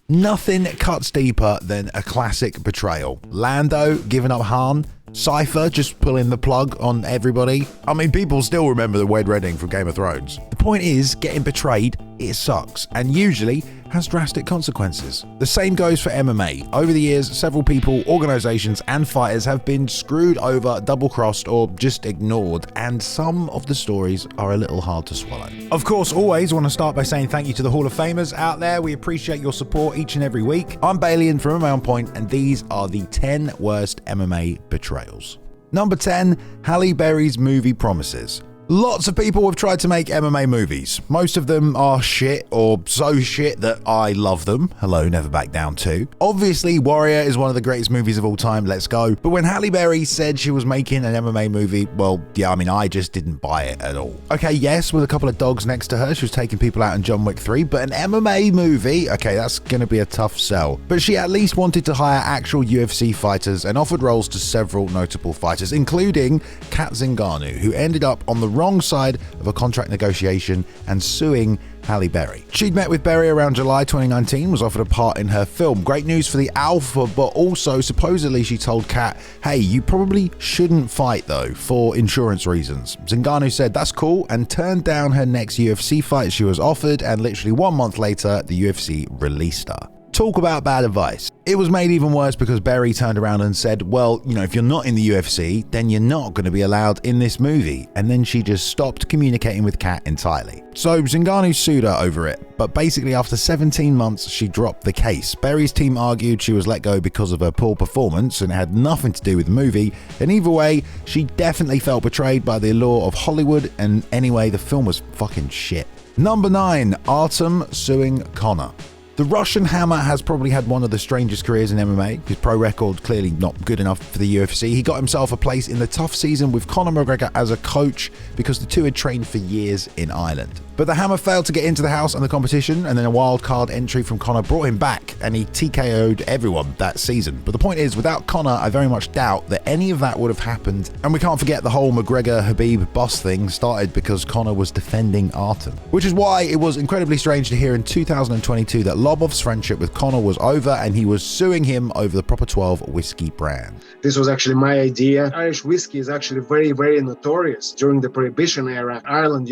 Nothing cuts deeper than a classic betrayal. Lando giving up Han, Cypher just pulling the plug on everybody. I mean, people still remember the Wed Redding from Game of Thrones. The point is, getting betrayed, it sucks, and usually has drastic consequences. The same goes for MMA. Over the years, several people, organizations, and fighters have been screwed over, double-crossed, or just ignored, and some of the stories are a little hard to swallow. Of course, always want to start by saying thank you to the Hall of Famers out there. We appreciate your support each and every week. I'm Balian from MMA On Point, and these are the 10 worst MMA betrayals. Number 10, Halle Berry's movie promises. Lots of people have tried to make MMA movies. Most of them are shit, or so shit that I love them. Hello, Never Back Down 2. Obviously, Warrior is one of the greatest movies of all time, let's go. But when Halle Berry said she was making an MMA movie, well, yeah, I mean, I just didn't buy it at all. Okay, yes, with a couple of dogs next to her, she was taking people out in John Wick 3, but an MMA movie? Okay, that's gonna be a tough sell. But she at least wanted to hire actual UFC fighters and offered roles to several notable fighters, including Kat Zingano, who ended up on the wrong side of a contract negotiation and suing Halle Berry. She'd met with Berry around July 2019, was offered a part in her film. Great news for the Alpha, but also supposedly she told Kat, hey, you probably shouldn't fight though, for insurance reasons. Zingano said that's cool and turned down her next UFC fight she was offered, and literally 1 month later, the UFC released her. Talk about bad advice. It was made even worse because Berry turned around and said, well, you know, if you're not in the UFC, then you're not going to be allowed in this movie. And then she just stopped communicating with Kat entirely. So Zingano sued her over it, but basically after 17 months, she dropped the case. Berry's team argued she was let go because of her poor performance and it had nothing to do with the movie. And either way, she definitely felt betrayed by the allure of Hollywood, and anyway, the film was fucking shit. Number 9, Artem suing Conor. The Russian Hammer has probably had one of the strangest careers in MMA. His pro record clearly not good enough for the UFC. He got himself a place in the tough season with Conor McGregor as a coach because the two had trained for years in Ireland. But the Hammer failed to get into the house and the competition, and then a wild card entry from Conor brought him back, and he TKO'd everyone that season. But the point is, without Conor, I very much doubt that any of that would have happened. And we can't forget the whole McGregor-Habib boss thing started because Conor was defending Artem. Which is why it was incredibly strange to hear in 2022 that Lobov's friendship with Conor was over and he was suing him over the Proper 12 whiskey brand. This was actually my idea. Irish whiskey is actually very, very notorious. During the Prohibition era, Ireland,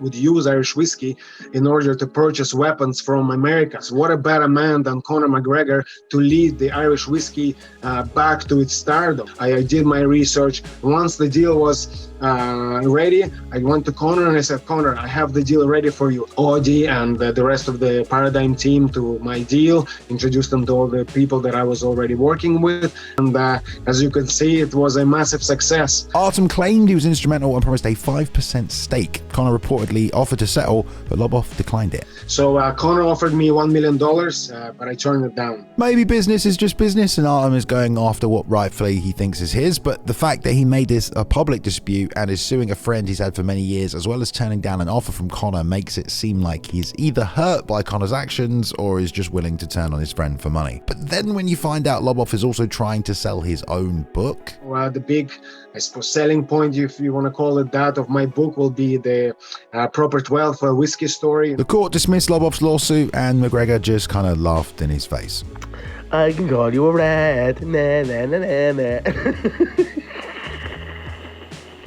would use Irish whiskey in order to purchase weapons from America. So what a better man than Conor McGregor to lead the Irish whiskey back to its stardom. I did my research. Once the deal was ready, I went to Conor and I said, Conor, I have the deal ready for you. Audi and the rest of the Paradigm team to my deal, introduced them to all the people that I was already working with, and as you can see, it was a massive success. Artem claimed he was instrumental and promised a 5% stake. Conor reportedly offered to settle, but Lobov declined it. So Conor offered me $1 million, but I turned it down. Maybe business is just business and Artem is going after what rightfully he thinks is his, but the fact that he made this a public dispute and is suing a friend he's had for many years, as well as turning down an offer from Conor, makes it seem like he's either hurt by Conor's actions or is just willing to turn on his friend for money. But then when you find out Lobov is also trying to sell his own book. The big, I suppose, selling point, if you want to call it that, of my book will be the Proper 12 whiskey story. The court dismissed Lobov's lawsuit and McGregor just kind of laughed in his face. I can call you a rat. Nah, nah, nah, nah, nah.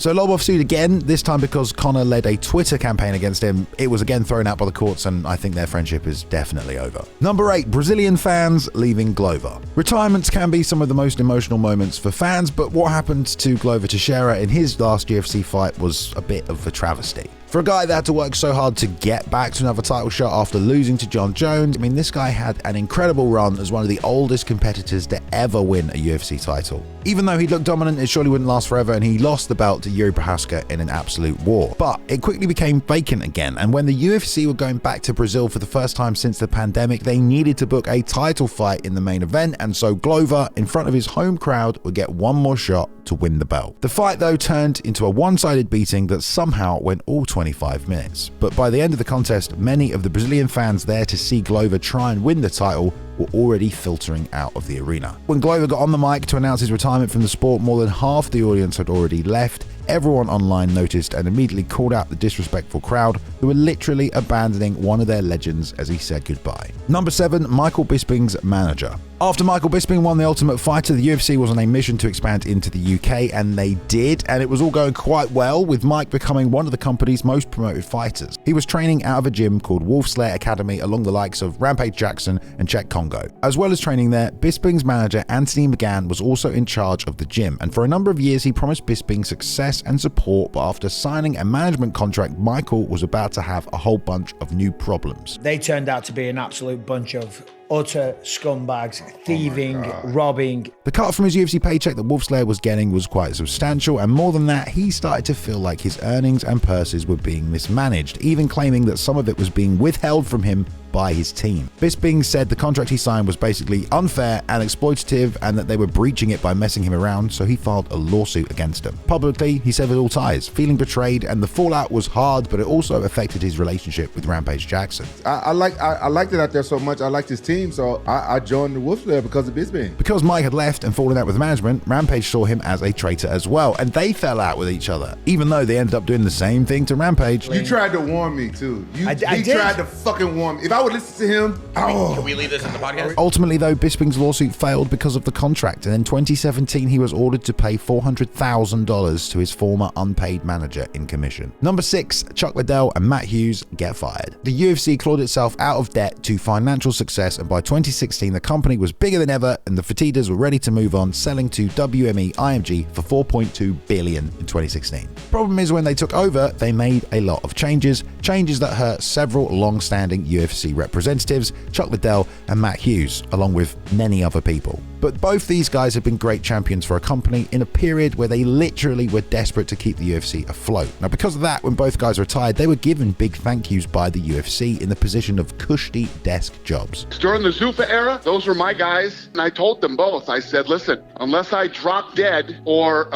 So Lobov sued again, this time because Conor led a Twitter campaign against him. It was again thrown out by the courts, and I think their friendship is definitely over. Number 8, Brazilian fans leaving Glover. Retirements can be some of the most emotional moments for fans, but what happened to Glover Teixeira in his last UFC fight was a bit of a travesty. For a guy that had to work so hard to get back to another title shot after losing to John Jones, I mean, this guy had an incredible run as one of the oldest competitors to ever win a UFC title. Even though he looked dominant, it surely wouldn't last forever, and he lost the belt to Yuri Prochazka in an absolute war. But it quickly became vacant again, and when the UFC were going back to Brazil for the first time since the pandemic, they needed to book a title fight in the main event, and so Glover, in front of his home crowd, would get one more shot to win the belt. The fight, though, turned into a one-sided beating that somehow went all 25 minutes. But by the end of the contest, many of the Brazilian fans there to see Glover try and win the title were already filtering out of the arena. When Glover got on the mic to announce his retirement from the sport, more than half the audience had already left, everyone online noticed and immediately called out the disrespectful crowd who were literally abandoning one of their legends as he said goodbye. Number 7, Michael Bisping's manager. After Michael Bisping won the Ultimate Fighter, the UFC was on a mission to expand into the UK, and they did, and it was all going quite well, with Mike becoming one of the company's most promoted fighters. He was training out of a gym called Wolf Slayer Academy along the likes of Rampage Jackson and Czech Congo. As well as training there, Bisping's manager Anthony McGann was also in charge of the gym, and for a number of years he promised Bisping success and support, but after signing a management contract, Michael was about to have a whole bunch of new problems. They turned out to be an absolute bunch of utter scumbags, thieving, robbing. The cut from his UFC paycheck that Wolf Slayer was getting was quite substantial, and more than that, he started to feel like his earnings and purses were being mismanaged, even claiming that some of it was being withheld from him by his team. Bisping said the contract he signed was basically unfair and exploitative, and that they were breaching it by messing him around, so he filed a lawsuit against them. Publicly, he severed all ties, feeling betrayed, and the fallout was hard, but it also affected his relationship with Rampage Jackson. I liked it out there so much. I liked his team, so I joined the Wolf Slayer because of Bisping. Because Mike had left and fallen out with management, Rampage saw him as a traitor as well, and they fell out with each other, even though they ended up doing the same thing to Rampage. You tried to warn me too. He did. tried to fucking warn me. If I would listen to him, Can we leave this in the podcast? Ultimately, though, Bisping's lawsuit failed because of the contract, and in 2017 he was ordered to pay $400,000 to his former unpaid manager in commission. Number 6, Chuck Liddell and Matt Hughes get fired. The UFC clawed itself out of debt to financial success, and by 2016 the company was bigger than ever, and the Fertittas were ready to move on, selling to WME IMG for $4.2 billion in 2016. Problem is, when they took over, they made a lot of changes that hurt several long-standing UFC representatives, Chuck Liddell and Matt Hughes, along with many other people. But both these guys have been great champions for a company in a period where they literally were desperate to keep the UFC afloat. Now, because of that, when both guys retired, they were given big thank yous by the UFC in the position of cushy desk jobs. During the Zuffa era, those were my guys, and I told them both. I said, listen, unless I drop dead or,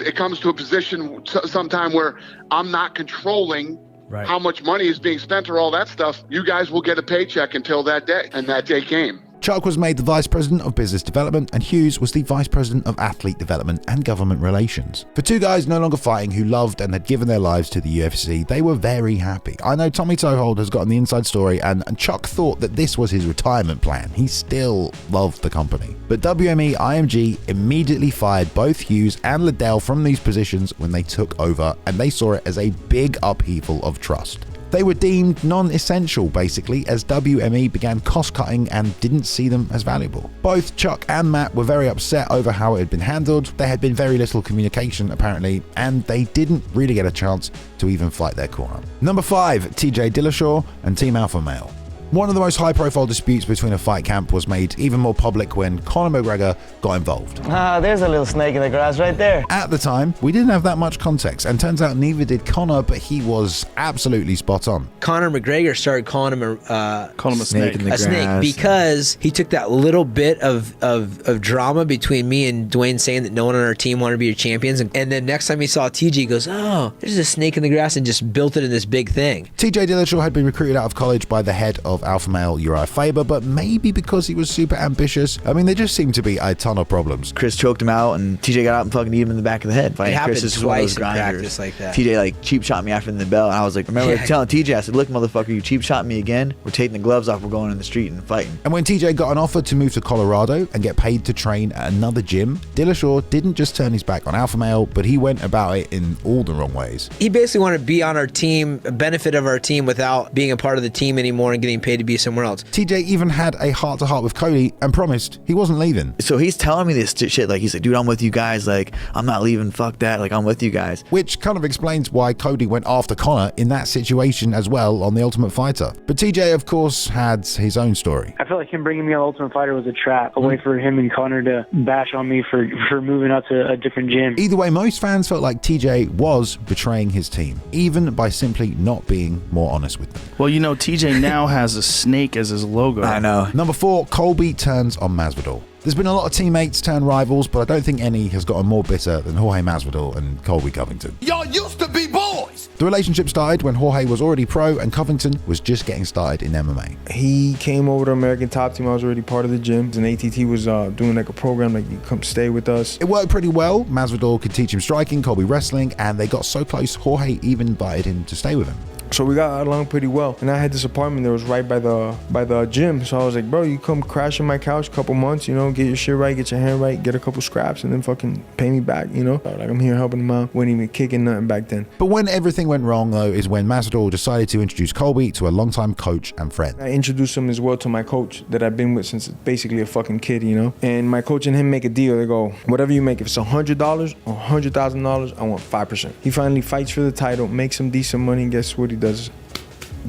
it comes to a position sometime where I'm not controlling how much money is being spent or all that stuff, you guys will get a paycheck until that day. And that day came. Chuck was made the Vice President of Business Development, and Hughes was the Vice President of Athlete Development and Government Relations. For two guys no longer fighting who loved and had given their lives to the UFC, they were very happy. I know Tommy Toehold has gotten the inside story, and Chuck thought that this was his retirement plan. He still loved the company. But WME IMG immediately fired both Hughes and Liddell from these positions when they took over, and they saw it as a big upheaval of trust. They were deemed non-essential, basically, as WME began cost-cutting and didn't see them as valuable. Both Chuck and Matt were very upset over how it had been handled. There had been very little communication, apparently, and they didn't really get a chance to even fight their corner. Number 5, TJ Dillashaw and Team Alpha Male. One of the most high-profile disputes between a fight camp was made even more public when Conor McGregor got involved. There's a little snake in the grass right there. At the time, we didn't have that much context, and turns out neither did Conor, but he was absolutely spot on. Conor McGregor started calling him a snake in the grass. Snake because he took that little bit of drama between me and Dwayne saying that no one on our team wanted to be your champions, and then next time he saw TJ, he goes, oh, there's a snake in the grass, and just built it in this big thing. TJ Dillashaw had been recruited out of college by the head of Alpha Male Uriah Faber, but maybe because he was super ambitious. I mean, there just seemed to be a ton of problems. Chris choked him out, and TJ got out and fucking beat him in the back of the head. It happened Chris is twice in grinders. practice like that. TJ like cheap shot me after the bell, and I was like, remember telling TJ, I said, look, motherfucker, you cheap shot me again. We're taking the gloves off. We're going in the street and fighting. And when TJ got an offer to move to Colorado and get paid to train at another gym, Dillashaw didn't just turn his back on Alpha Male, but he went about it in all the wrong ways. He basically wanted to be on our team, a benefit of our team, without being a part of the team anymore and getting paid to be somewhere else. TJ even had a heart-to-heart with Cody and promised he wasn't leaving. So he's telling me this shit, like he's like, dude, I'm with you guys, like I'm not leaving, fuck that, like I'm with you guys. Which kind of explains why Cody went after Conor in that situation as well on The Ultimate Fighter. But TJ, of course, had his own story. I feel like him bringing me on Ultimate Fighter was a trap, a way for him and Conor to bash on me for moving out to a different gym. Either way, most fans felt like TJ was betraying his team, even by simply not being more honest with them. Well, you know, TJ now has a snake as his logo. I know. Number 4, Colby turns on Masvidal. There's been a lot of teammates turn rivals, but I don't think any has gotten more bitter than Jorge Masvidal and Colby Covington. Y'all used to be boys! The relationship started when Jorge was already pro and Covington was just getting started in MMA. He came over to American Top Team. I was already part of the gym, and ATT was doing like a program like, you come stay with us. It worked pretty well. Masvidal could teach him striking, Colby wrestling, and they got so close Jorge even invited him to stay with him. So we got along pretty well, and I had this apartment that was right by the gym. So I was like, bro, you come crash on my couch a couple months, you know, get your shit right, get your hand right, get a couple scraps, and then fucking pay me back, you know. Like, I'm here helping him out. Wasn't even kicking nothing back then. But when everything went wrong, though, is when Masvidal decided to introduce Colby to a longtime coach and friend. I introduced him as well to my coach that I've been with since basically a fucking kid, you know. And my coach and him make a deal. They go, whatever you make, if it's $100 or $100,000, I want 5%. He finally fights for the title, makes some decent money, and guess what he does?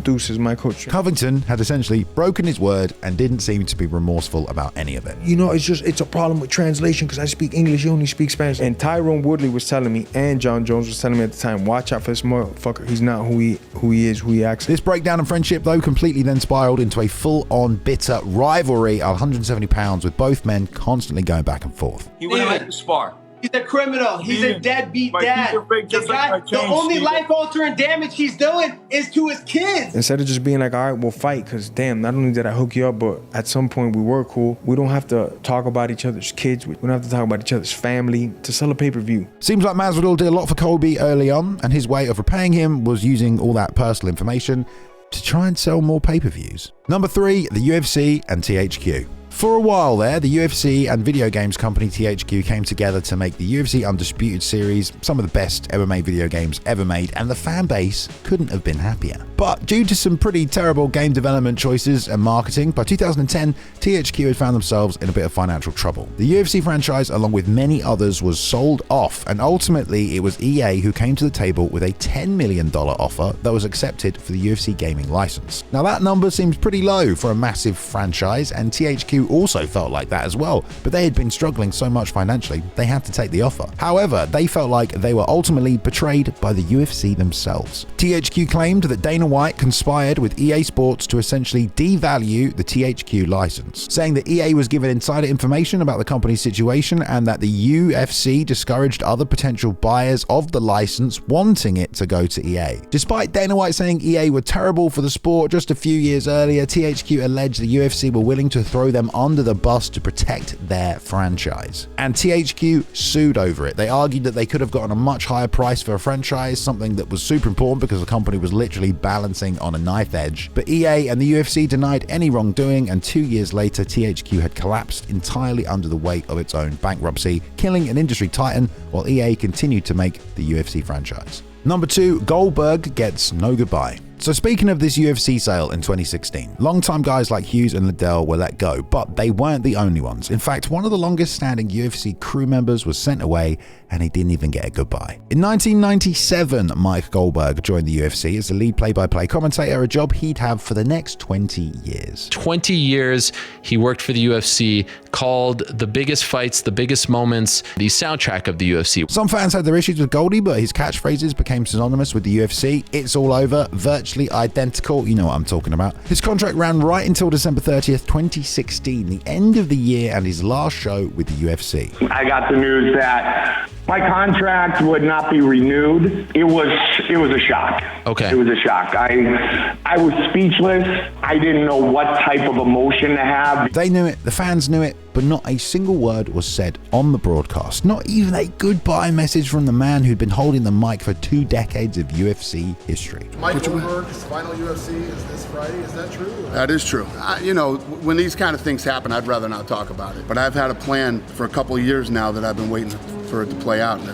Deuces, my coach. Covington had essentially broken his word and didn't seem to be remorseful about any of it. You know, it's a problem with translation because I speak English, you only speak Spanish. And Tyrone Woodley was telling me, and John Jones was telling me at the time, watch out for this motherfucker. He's not who he acts. This breakdown in friendship, though, completely then spiraled into a full-on bitter rivalry at 170 pounds, with both men constantly going back and forth. He wouldn't let you spar. He's a criminal. He's a deadbeat dad. The only life-altering damage he's doing is to his kids. Instead of just being like, all right, we'll fight, because damn, not only did I hook you up, but at some point we were cool. We don't have to talk about each other's kids. We don't have to talk about each other's family to sell a pay-per-view. Seems like Masvidal did a lot for Colby early on, and his way of repaying him was using all that personal information to try and sell more pay-per-views. Number 3, the UFC and THQ. For a while there, the UFC and video games company THQ came together to make the UFC Undisputed series, some of the best MMA video games ever made, and the fan base couldn't have been happier. But due to some pretty terrible game development choices and marketing, by 2010, THQ had found themselves in a bit of financial trouble. The UFC franchise, along with many others, was sold off, and ultimately it was EA who came to the table with a $10 million offer that was accepted for the UFC gaming license. Now that number seems pretty low for a massive franchise, and THQ also felt like that as well, but they had been struggling so much financially, they had to take the offer. However, they felt like they were ultimately betrayed by the UFC themselves. THQ claimed that Dana White conspired with EA Sports to essentially devalue the THQ license, saying that EA was given insider information about the company's situation and that the UFC discouraged other potential buyers of the license wanting it to go to EA. Despite Dana White saying EA were terrible for the sport just a few years earlier, THQ alleged the UFC were willing to throw them under the bus to protect their franchise. And THQ sued over it. They argued that they could have gotten a much higher price for a franchise, something that was super important because the company was literally balancing on a knife edge. But EA and the UFC denied any wrongdoing, and 2 years later, THQ had collapsed entirely under the weight of its own bankruptcy, killing an industry titan while EA continued to make the UFC franchise. Number 2, Goldberg gets no goodbye. So speaking of this UFC sale in 2016, longtime guys like Hughes and Liddell were let go, but they weren't the only ones. In fact, one of the longest standing UFC crew members was sent away and he didn't even get a goodbye. In 1997, Mike Golberg joined the UFC as the lead play-by-play commentator, a job he'd have for the next 20 years. 20 years he worked for the UFC, called the biggest fights, the biggest moments, the soundtrack of the UFC. Some fans had their issues with Goldie, but his catchphrases became synonymous with the UFC. It's all over, virtually identical, you know what I'm talking about. His contract ran right until December 30th, 2016, the end of the year and his last show with the UFC. I got the news that my contract would not be renewed. It was a shock. Okay. It was a shock. I was speechless. I didn't know what type of emotion to have. They knew it, the fans knew it, but not a single word was said on the broadcast. Not even a goodbye message from the man who'd been holding the mic for 2 decades of UFC history. Mike Golberg's final UFC is this Friday. Is that true? That is true. When these kind of things happen, I'd rather not talk about it. But I've had a plan for a couple of years now that I've been waiting for it to play out, and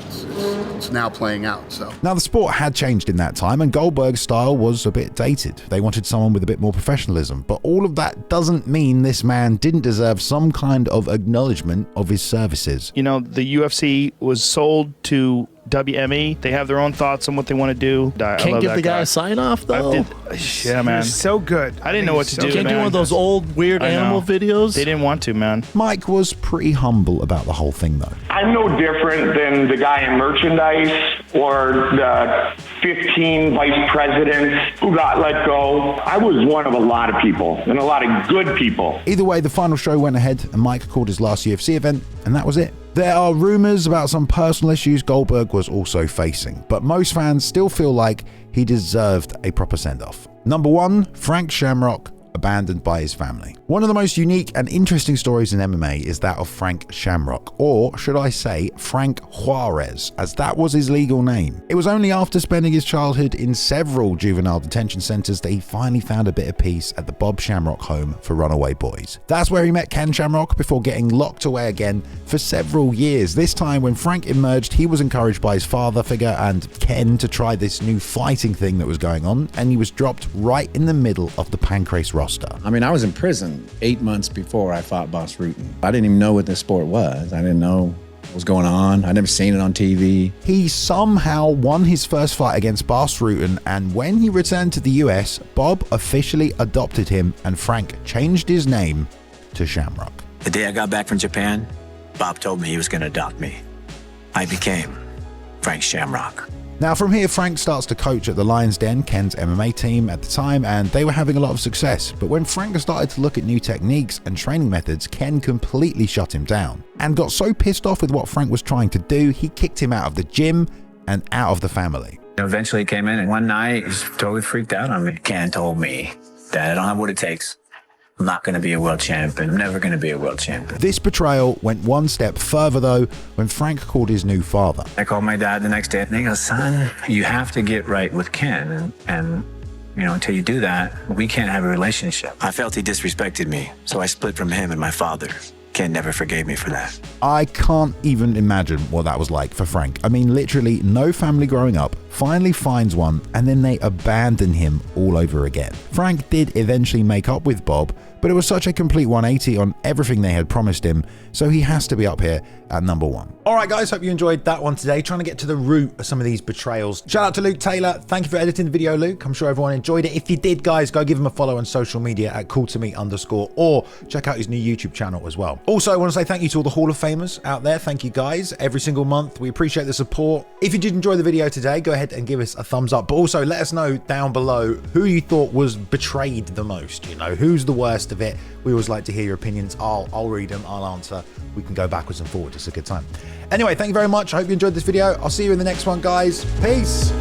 it's now playing out. So now the sport had changed in that time, and Goldberg's style was a bit dated. They wanted someone with a bit more professionalism, but all of that doesn't mean this man didn't deserve some kind of acknowledgement of his services. You know, the UFC was sold to WME. They have their own thoughts on what they want to do. Can't give the guy a sign off though. Yeah, man. So good. I didn't know what to do. Can't do one of those old weird animal videos. They didn't want to, man. Mike was pretty humble about the whole thing though. I'm no different than the guy in merchandise or the 15 vice presidents who got let go. I was one of a lot of people, and a lot of good people. Either way, the final show went ahead and Mike called his last UFC event, and that was it. There are rumors about some personal issues Goldberg was also facing, but most fans still feel like he deserved a proper send-off. Number 1, Frank Shamrock, abandoned by his family. One of the most unique and interesting stories in MMA is that of Frank Shamrock, or should I say Frank Juarez, as that was his legal name. It was only after spending his childhood in several juvenile detention centers that he finally found a bit of peace at the Bob Shamrock home for runaway boys. That's where he met Ken Shamrock before getting locked away again for several years. This time when Frank emerged, he was encouraged by his father figure and Ken to try this new fighting thing that was going on, and he was dropped right in the middle of the Pancrase roster. I mean, I was in prison 8 months before I fought Boss Rutan. I didn't even know what this sport was. I didn't know what was going on. I'd never seen it on TV. He somehow won his first fight against Boss Rutan, and when he returned to the US, Bob officially adopted him and Frank changed his name to Shamrock. The day I got back from Japan, Bob told me he was going to adopt me. I became Frank Shamrock. Now from here, Frank starts to coach at the Lion's Den, Ken's MMA team at the time, and they were having a lot of success. But when Frank started to look at new techniques and training methods, Ken completely shut him down and got so pissed off with what Frank was trying to do, he kicked him out of the gym and out of the family. Eventually he came in and one night he was totally freaked out on me. Ken told me that I don't have what it takes. I'm not going to be a world champion. I'm never going to be a world champion. This betrayal went one step further though when Frank called his new father. I called my dad the next day and he goes, son, you have to get right with Ken. And you know, until you do that, we can't have a relationship. I felt he disrespected me, so I split from him and my father. Ken never forgave me for that. I can't even imagine what that was like for Frank. I mean, literally no family growing up, finally finds one, and then they abandon him all over again. Frank did eventually make up with Bob, but it was such a complete 180 on everything they had promised him, so he has to be up here at number 1. Alright guys, hope you enjoyed that one today, trying to get to the root of some of these betrayals. Shout out to Luke Taylor, thank you for editing the video, Luke. I'm sure everyone enjoyed it. If you did, guys, go give him a follow on social media at cooltome_, or check out his new YouTube channel as well. Also, I want to say thank you to all the Hall of Famers out there. Thank you guys, every single month. We appreciate the support. If you did enjoy the video today, go ahead and give us a thumbs up, but also let us know down below who you thought was betrayed the most. You know, who's the worst of it? We always like to hear your opinions. I'll read them, I'll answer. We can go backwards and forwards. It's a good time. Anyway, thank you very much. I hope you enjoyed this video. I'll see you in the next one, guys. Peace.